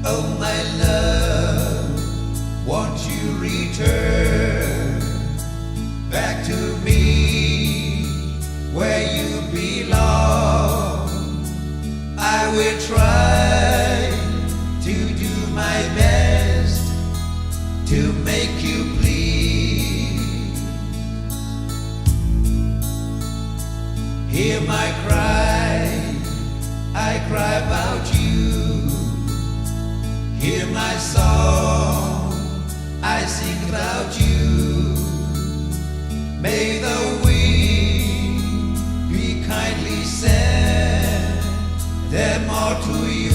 Oh my love, won't you return back to me where you belong? I will try to do my best to make you please. Hear my cry, I cry about you. Hear my song, I sing about you. May the wind be kindly send them all to you.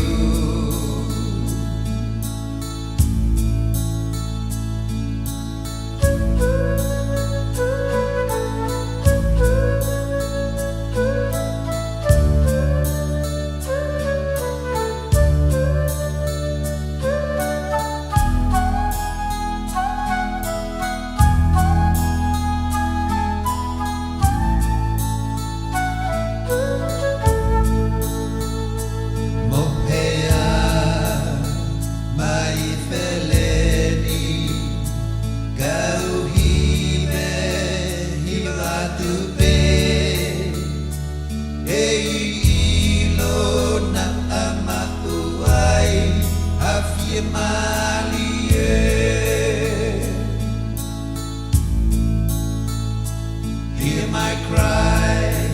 Hear my cry,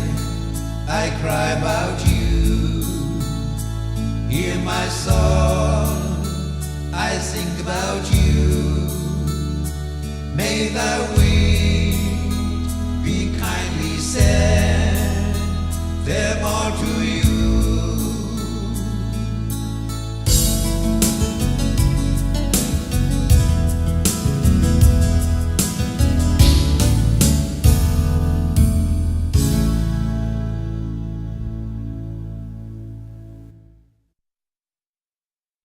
I cry about you. Hear my song, I sing about you. May the